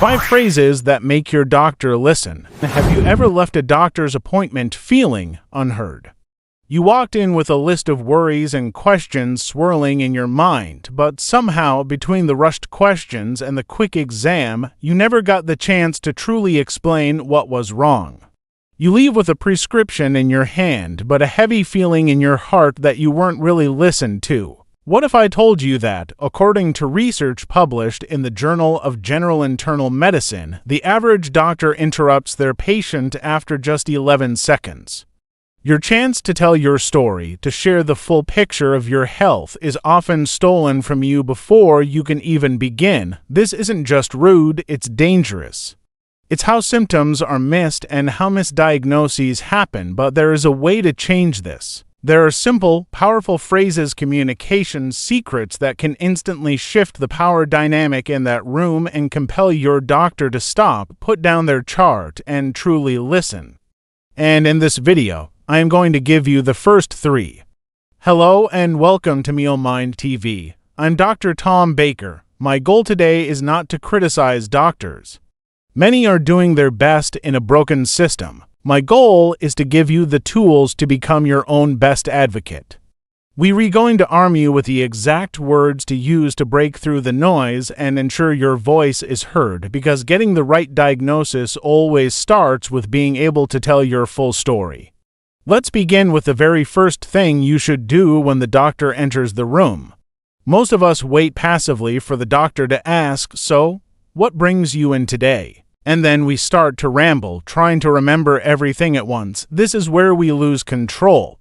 5 phrases that make your doctor listen. Have you ever left a doctor's appointment feeling unheard? You walked in with a list of worries and questions swirling in your mind, but somehow, between the rushed questions and the quick exam, you never got the chance to truly explain what was wrong. You leave with a prescription in your hand, but a heavy feeling in your heart that you weren't really listened to. What if I told you that, according to research published in the Journal of General Internal Medicine, the average doctor interrupts their patient after just 11 seconds? Your chance to tell your story, to share the full picture of your health, is often stolen from you before you can even begin. This isn't just rude, it's dangerous. It's how symptoms are missed and how misdiagnoses happen, but there is a way to change this. There are simple, powerful phrases, communication secrets that can instantly shift the power dynamic in that room and compel your doctor to stop, put down their chart, and truly listen. And in this video, I am going to give you the first 3. Hello and welcome to MealMind TV. I'm Dr. Tom Baker. My goal today is not to criticize doctors. Many are doing their best in a broken system. My goal is to give you the tools to become your own best advocate. We're going to arm you with the exact words to use to break through the noise and ensure your voice is heard, because getting the right diagnosis always starts with being able to tell your full story. Let's begin with the very first thing you should do when the doctor enters the room. Most of us wait passively for the doctor to ask, "So, what brings you in today?" And then we start to ramble, trying to remember everything at once. This is where we lose control.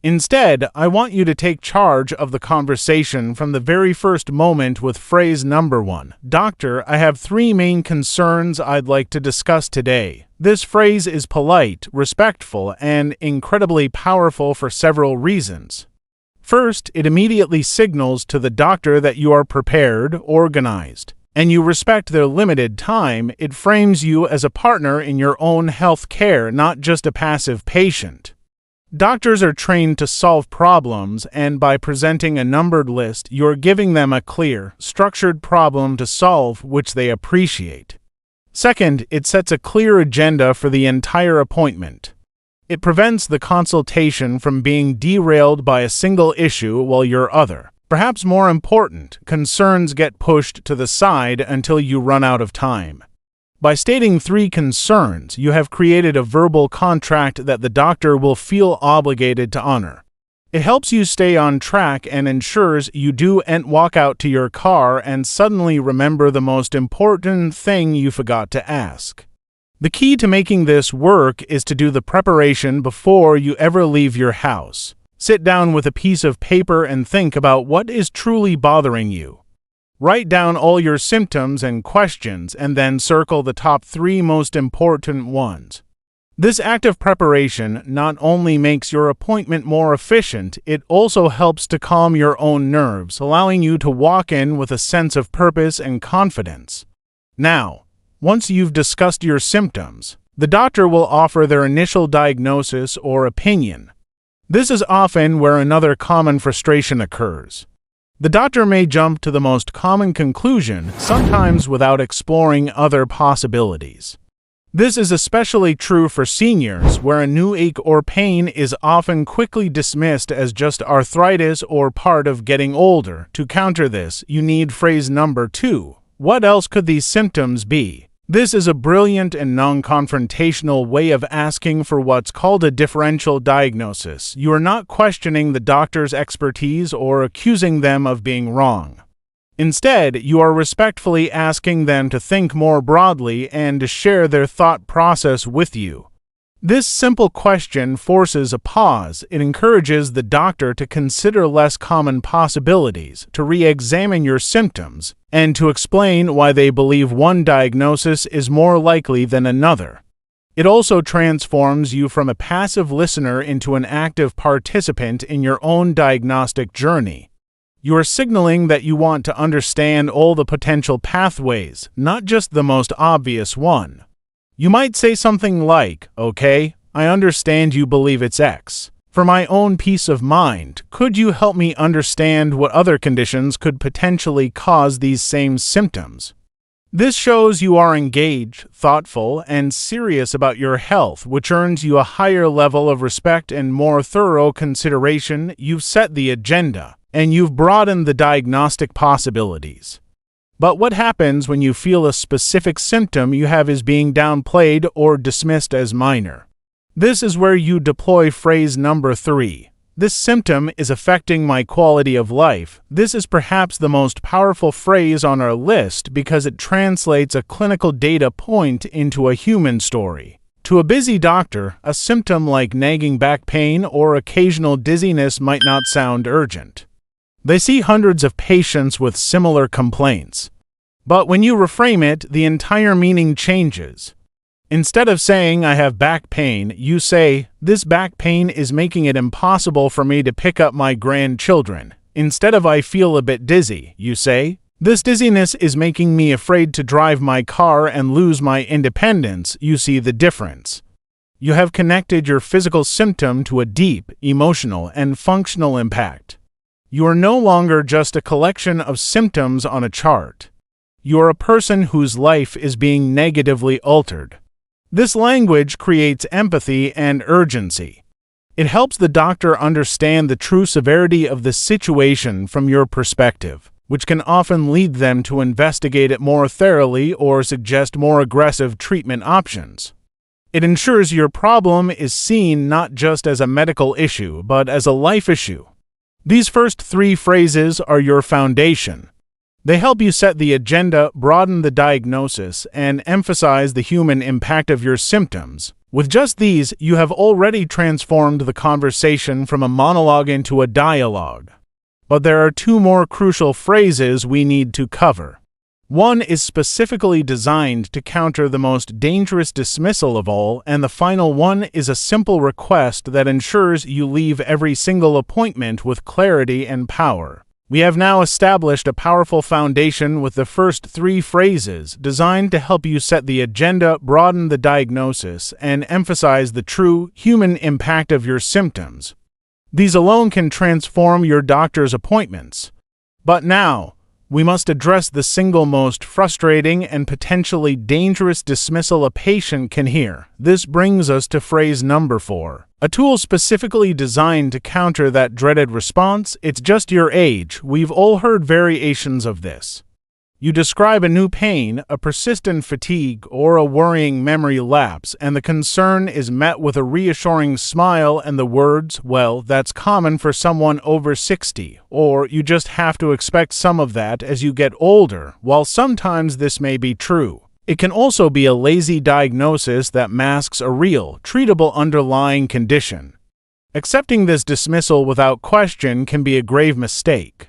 Instead, I want you to take charge of the conversation from the very first moment with phrase number 1. "Doctor, I have 3 main concerns I'd like to discuss today." This phrase is polite, respectful, and incredibly powerful for several reasons. First, it immediately signals to the doctor that you are prepared, organized, and you respect their limited time. It frames you as a partner in your own health care, not just a passive patient. Doctors are trained to solve problems, and by presenting a numbered list, you're giving them a clear, structured problem to solve, which they appreciate. Second, it sets a clear agenda for the entire appointment. It prevents the consultation from being derailed by a single issue while your other, perhaps more important, concerns get pushed to the side until you run out of time. By stating 3 concerns, you have created a verbal contract that the doctor will feel obligated to honor. It helps you stay on track and ensures you don't walk out to your car and suddenly remember the most important thing you forgot to ask. The key to making this work is to do the preparation before you ever leave your house. Sit down with a piece of paper and think about what is truly bothering you. Write down all your symptoms and questions, and then circle the top 3 most important ones. This active preparation not only makes your appointment more efficient, it also helps to calm your own nerves, allowing you to walk in with a sense of purpose and confidence. Now, once you've discussed your symptoms, the doctor will offer their initial diagnosis or opinion. This is often where another common frustration occurs. The doctor may jump to the most common conclusion, sometimes without exploring other possibilities. This is especially true for seniors, where a new ache or pain is often quickly dismissed as just arthritis or part of getting older. To counter this, you need phrase number 2. What else could these symptoms be? This is a brilliant and non-confrontational way of asking for what's called a differential diagnosis. You are not questioning the doctor's expertise or accusing them of being wrong. Instead, you are respectfully asking them to think more broadly and to share their thought process with you. This simple question forces a pause. It encourages the doctor to consider less common possibilities, to re-examine your symptoms, and to explain why they believe one diagnosis is more likely than another. It also transforms you from a passive listener into an active participant in your own diagnostic journey. You are signaling that you want to understand all the potential pathways, not just the most obvious one. You might say something like, "Okay, I understand you believe it's X. For my own peace of mind, could you help me understand what other conditions could potentially cause these same symptoms?" This shows you are engaged, thoughtful, and serious about your health, which earns you a higher level of respect and more thorough consideration. You've set the agenda, and you've broadened the diagnostic possibilities. But what happens when you feel a specific symptom you have is being downplayed or dismissed as minor? This is where you deploy phrase number 3. This symptom is affecting my quality of life. This is perhaps the most powerful phrase on our list because it translates a clinical data point into a human story. To a busy doctor, a symptom like nagging back pain or occasional dizziness might not sound urgent. They see hundreds of patients with similar complaints. But when you reframe it, the entire meaning changes. Instead of saying, I have back pain, you say, this back pain is making it impossible for me to pick up my grandchildren. Instead of I feel a bit dizzy, you say, this dizziness is making me afraid to drive my car and lose my independence. You see the difference. You have connected your physical symptom to a deep, emotional, and functional impact. You are no longer just a collection of symptoms on a chart. You are a person whose life is being negatively altered. This language creates empathy and urgency. It helps the doctor understand the true severity of the situation from your perspective, which can often lead them to investigate it more thoroughly or suggest more aggressive treatment options. It ensures your problem is seen not just as a medical issue, but as a life issue. These first 3 phrases are your foundation. They help you set the agenda, broaden the diagnosis, and emphasize the human impact of your symptoms. With just these, you have already transformed the conversation from a monologue into a dialogue. But there are 2 more crucial phrases we need to cover. One is specifically designed to counter the most dangerous dismissal of all, and the final one is a simple request that ensures you leave every single appointment with clarity and power. We have now established a powerful foundation with the first 3 phrases designed to help you set the agenda, broaden the diagnosis, and emphasize the true human impact of your symptoms. These alone can transform your doctor's appointments. But now, we must address the single most frustrating and potentially dangerous dismissal a patient can hear. This brings us to phrase number 4, a tool specifically designed to counter that dreaded response, it's just your age. We've all heard variations of this. You describe a new pain, a persistent fatigue, or a worrying memory lapse, and the concern is met with a reassuring smile and the words, well, that's common for someone over 60, or you just have to expect some of that as you get older. While sometimes this may be true, it can also be a lazy diagnosis that masks a real, treatable underlying condition. Accepting this dismissal without question can be a grave mistake.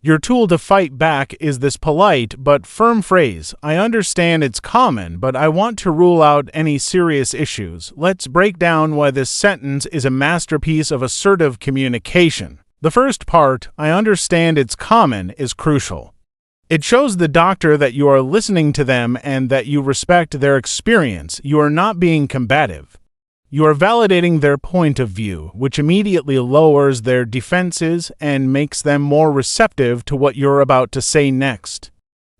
Your tool to fight back is this polite but firm phrase, I understand it's common, but I want to rule out any serious issues. Let's break down why this sentence is a masterpiece of assertive communication. The first part, I understand it's common, is crucial. It shows the doctor that you are listening to them and that you respect their experience. You are not being combative. You are validating their point of view, which immediately lowers their defenses and makes them more receptive to what you're about to say next.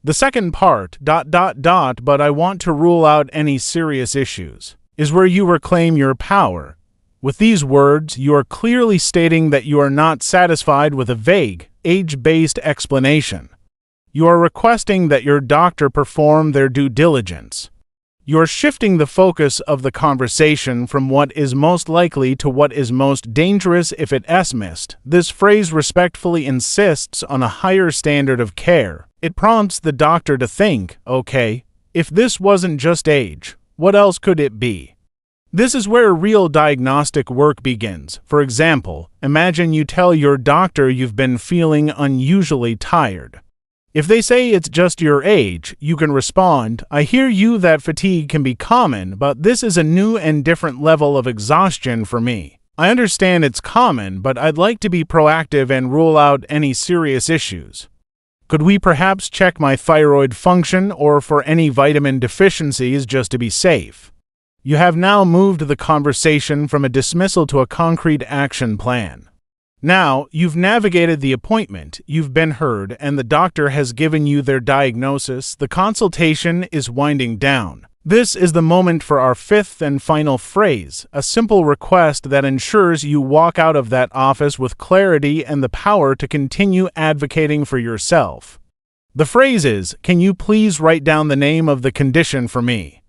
The second part, but I want to rule out any serious issues, is where you reclaim your power. With these words, you are clearly stating that you are not satisfied with a vague, age-based explanation. You are requesting that your doctor perform their due diligence. You are shifting the focus of the conversation from what is most likely to what is most dangerous if it is missed. This phrase respectfully insists on a higher standard of care. It prompts the doctor to think, okay, if this wasn't just age, what else could it be? This is where real diagnostic work begins. For example, imagine you tell your doctor you've been feeling unusually tired. If they say it's just your age, you can respond, I hear you that fatigue can be common, but this is a new and different level of exhaustion for me. I understand it's common, but I'd like to be proactive and rule out any serious issues. Could we perhaps check my thyroid function or for any vitamin deficiencies just to be safe? You have now moved the conversation from a dismissal to a concrete action plan. Now, you've navigated the appointment, you've been heard, and the doctor has given you their diagnosis. The consultation is winding down. This is the moment for our fifth and final phrase, a simple request that ensures you walk out of that office with clarity and the power to continue advocating for yourself. The phrase is, "Can you please write down the name of the condition for me?"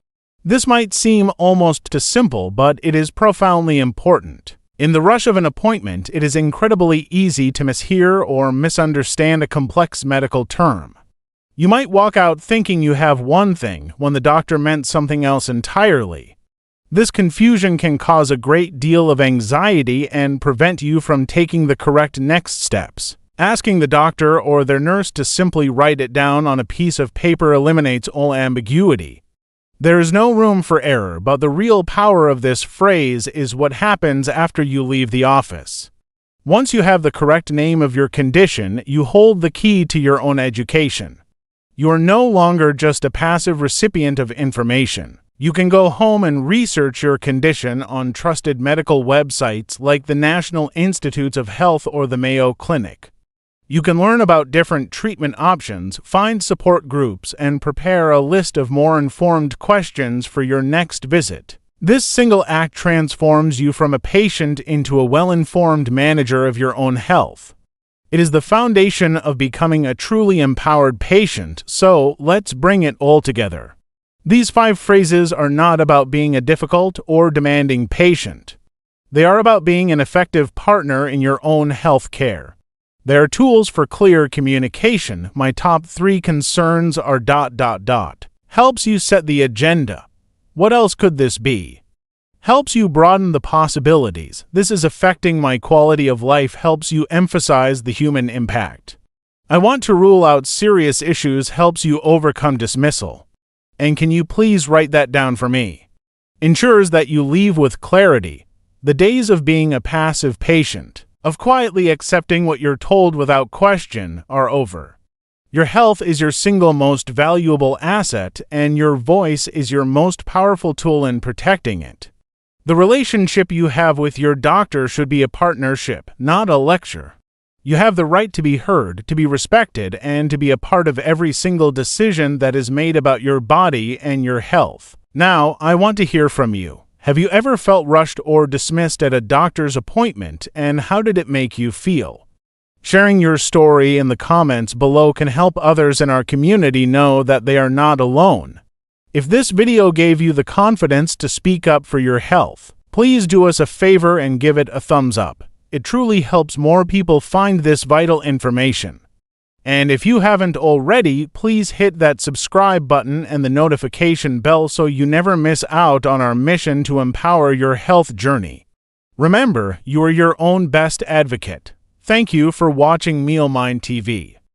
This might seem almost too simple, but it is profoundly important. In the rush of an appointment, it is incredibly easy to mishear or misunderstand a complex medical term. You might walk out thinking you have one thing when the doctor meant something else entirely. This confusion can cause a great deal of anxiety and prevent you from taking the correct next steps. Asking the doctor or their nurse to simply write it down on a piece of paper eliminates all ambiguity. There is no room for error, but the real power of this phrase is what happens after you leave the office. Once you have the correct name of your condition, you hold the key to your own education. You are no longer just a passive recipient of information. You can go home and research your condition on trusted medical websites like the National Institutes of Health or the Mayo Clinic. You can learn about different treatment options, find support groups, and prepare a list of more informed questions for your next visit. This single act transforms you from a patient into a well-informed manager of your own health. It is the foundation of becoming a truly empowered patient, so let's bring it all together. These 5 phrases are not about being a difficult or demanding patient. They are about being an effective partner in your own health care. They are tools for clear communication. My top 3 concerns are ... Helps you set the agenda. What else could this be? Helps you broaden the possibilities. This is affecting my quality of life. Helps you emphasize the human impact. I want to rule out serious issues. Helps you overcome dismissal. And can you please write that down for me? Ensures that you leave with clarity. The days of being a passive patient, of quietly accepting what you're told without question, are over. Your health is your single most valuable asset, and your voice is your most powerful tool in protecting it. The relationship you have with your doctor should be a partnership, not a lecture. You have the right to be heard, to be respected, and to be a part of every single decision that is made about your body and your health. Now, I want to hear from you. Have you ever felt rushed or dismissed at a doctor's appointment, and how did it make you feel? Sharing your story in the comments below can help others in our community know that they are not alone. If this video gave you the confidence to speak up for your health, please do us a favor and give it a thumbs up. It truly helps more people find this vital information. And if you haven't already, please hit that subscribe button and the notification bell so you never miss out on our mission to empower your health journey. Remember, you are your own best advocate. Thank you for watching MealMind TV.